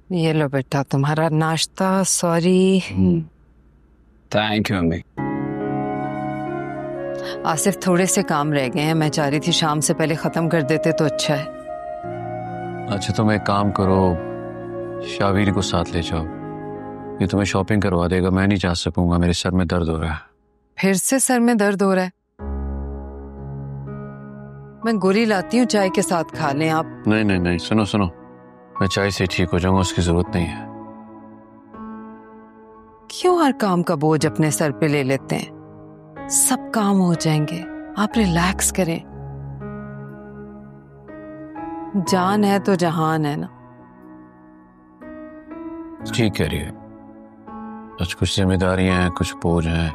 ये लो बेटा तुम्हारा नाश्ता। Sorry. Thank you mummy. Asif थोड़े से काम रह गए हैं, मैं चाह रही थी शाम से पहले खत्म कर देते तो अच्छा है। अच्छा तुम एक काम करो, शावीर को साथ ले जाओ, ये तुम्हें शॉपिंग करवा देगा। मैं नहीं जा सकूंगा, मेरे सर में दर्द हो रहा है। फिर से सर में दर्द हो रहा है? मैं गोली लाती हूँ, चाय के साथ खा लें आप। नहीं नहीं नहीं, सुनो सुनो, मैं चाय से ठीक हो जाऊंगा, उसकी जरूरत नहीं है। क्यों हर काम का बोझ अपने सर पे ले लेते हैं? सब काम हो जाएंगे, आप रिलैक्स करें। जान है तो जहान है ना। ठीक कह रही है, कुछ जिम्मेदारियां हैं, कुछ बोझ हैं।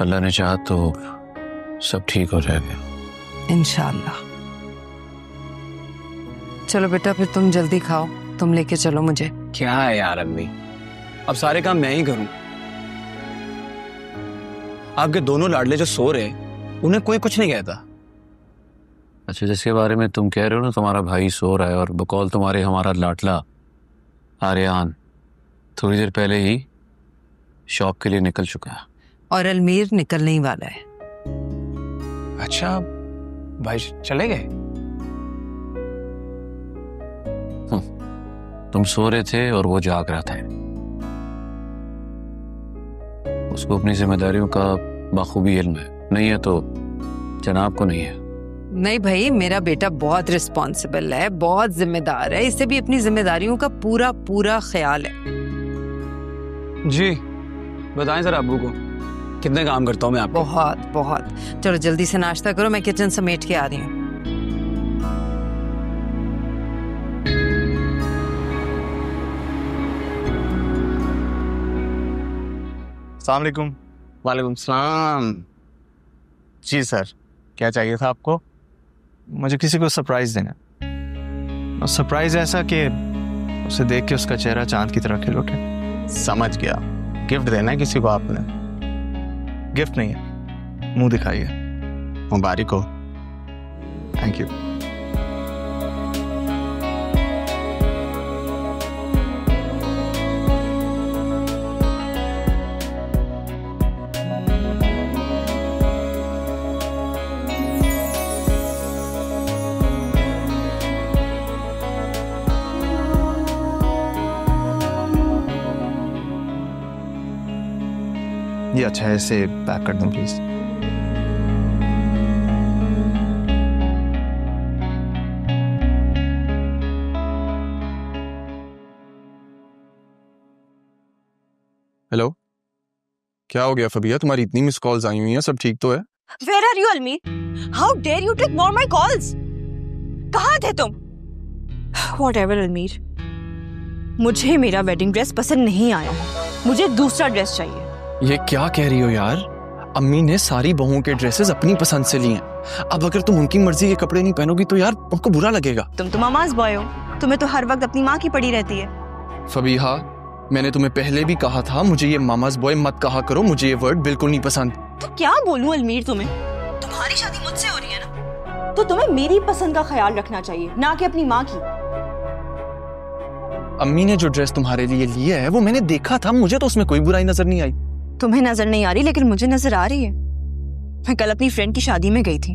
अल्लाह ने चाहा तो सब ठीक हो जाएगा इंशाल्लाह। चलो बेटा फिर तुम जल्दी खाओ, तुम लेके चलो मुझे। क्या है यार अम्मी, अब सारे काम मैं ही करूं? आपके दोनों लाडले जो सो रहे उन्हें कोई कुछ नहीं कहता। अच्छा जिसके बारे में तुम कह रहे हो ना, तुम्हारा भाई सो रहा है और बकौल तुम्हारे हमारा लाडला आर्यान थोड़ी देर पहले ही शॉप के लिए निकल चुका है। और अलमीर निकलने ही वाला है। अच्छा भाई चले गए? तुम सो रहे थे और वो जाग रहा था। उसको अपनी जिम्मेदारियों का बखूबी इल्म है, नहीं है तो जनाब को नहीं है। नहीं भाई, मेरा बेटा बहुत रिस्पॉन्सिबल है, बहुत जिम्मेदार है, इसे भी अपनी जिम्मेदारियों का पूरा पूरा ख्याल है। जी बताएं जरा अब्बू को कितने काम करता हूँ मैं आपको। बहुत बहुत। चलो जल्दी से नाश्ता करो, मैं किचन समेट के आ रही हूँ। अस्सलाम वालेकुम। वालेकुम सलाम। जी सर, क्या चाहिए था आपको? मुझे किसी को सरप्राइज देना, और सरप्राइज ऐसा कि उसे देख के उसका चेहरा चांद की तरह खिल उठे। समझ गया, गिफ्ट देना है किसी को आपने? गिफ्ट नहीं है, मुंह दिखाइए। मुबारक हो। Thank you. ये अच्छा है, इसे पैक कर दूं प्लीज। हेलो, क्या हो गया फबिया? तुम्हारी इतनी मिस कॉल्स आई हुई हैं, सब ठीक तो है? Where are you, Almi? How dare you to ignore my calls? कहाँ थे तुम? Whatever, अलमीर। मुझे मेरा वेडिंग ड्रेस पसंद नहीं आया, मुझे दूसरा ड्रेस चाहिए। ये क्या कह रही हो यार? अम्मी ने सारी बहुओं के ड्रेसेस अपनी पसंद से ली हैं। अब अगर तुम उनकी मर्जी के कपड़े नहीं पहनोगी तो यार उनको बुरा लगेगा। तुम तो मामाज बॉय हो, तुम्हें तो हर वक्त अपनी माँ की पड़ी रहती है। फबीहा, मैंने तुम्हें पहले भी कहा था मुझे ये मामाज बॉय मत कहा करो, मुझे ये वर्ड बिल्कुल नहीं पसंद। तो क्या बोलूं अलमीर तुम्हें? तुम्हारी शादी मुझसे हो रही है ना, तो तुम्हें मेरी पसंद का ख्याल रखना चाहिए, ना कि अपनी माँ की। अम्मी ने जो ड्रेस तुम्हारे लिए लिया है वो मैंने देखा था, मुझे तो उसमें कोई बुराई नजर नहीं आई। तुम्हें नजर नहीं आ रही लेकिन मुझे नजर आ रही है। मैं कल अपनी फ्रेंड की शादी में गई थी,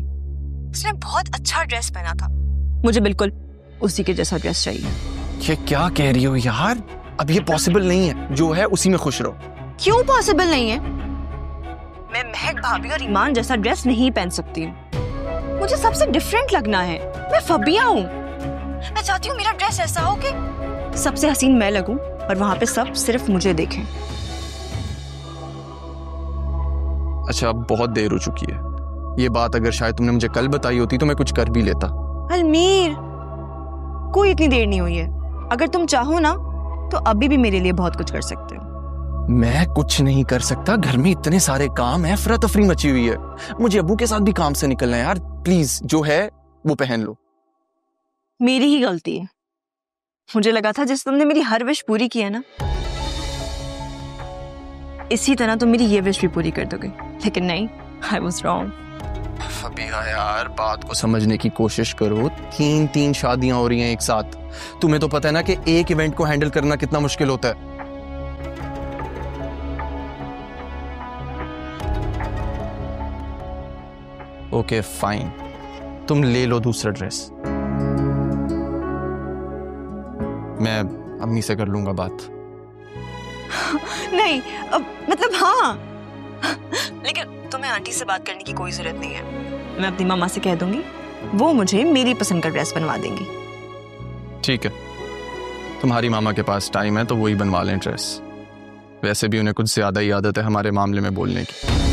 उसने बहुत अच्छा ड्रेस पहना था, मुझे बिल्कुल उसी के जैसा ड्रेस चाहिए। ये क्या कह रही हो यार? अब ये पॉसिबल नहीं है, जो है उसी में खुश रहो। क्यों पॉसिबल नहीं है? मैं महक भाभी और ईमान जैसा ड्रेस नहीं पहन सकती, मुझे सबसे डिफरेंट लगना है। मैं फबिया हूँ, मैं चाहती हूँ मेरा ड्रेस ऐसा हो कि सबसे हसीन मैं लगूं और वहां पे सब सिर्फ मुझे देखें। अच्छा, अब बहुत देर हो चुकी है। ये बात अगर शायद तुमने मुझे कल बताई होती तो मैं कुछ कर भी लेता। अलमीर, कोई इतनी देर नहीं हुई है, अगर तुम चाहो ना तो अभी भी मेरे लिए बहुत कुछ कर सकते हो। मैं कुछ नहीं कर सकता, घर में इतने सारे काम है, अफरा तफरी मची हुई है। मुझे अब्बू के साथ भी काम से निकलना है यार, प्लीज जो है वो पहन लो। मेरी ही गलती है, मुझे लगा था जैसे तुमने मेरी हर विश पूरी की है ना, इसी तरह तुम मेरी ये विश भी पूरी कर दोगे, लेकिन नहीं, आई वाज रॉन्ग। फबीहा यार, बात को समझने की कोशिश करो। 3 शादियां हो रही हैं एक साथ। तुम्हें तो पता है ना कि एक इवेंट को हैंडल करना कितना मुश्किल होता है। ओके फाइन, तुम ले लो दूसरा ड्रेस। मैं अम्मी से कर लूंगा बात। नहीं मतलब हाँ, लेकिन तुम्हें आंटी से बात करने की कोई जरूरत नहीं है। मैं अपनी मामा से कह दूंगी, वो मुझे मेरी पसंद का ड्रेस बनवा देंगी। ठीक है, तुम्हारी मामा के पास टाइम है तो वही बनवा लें ड्रेस। वैसे भी उन्हें कुछ ज्यादा ही आदत है हमारे मामले में बोलने की।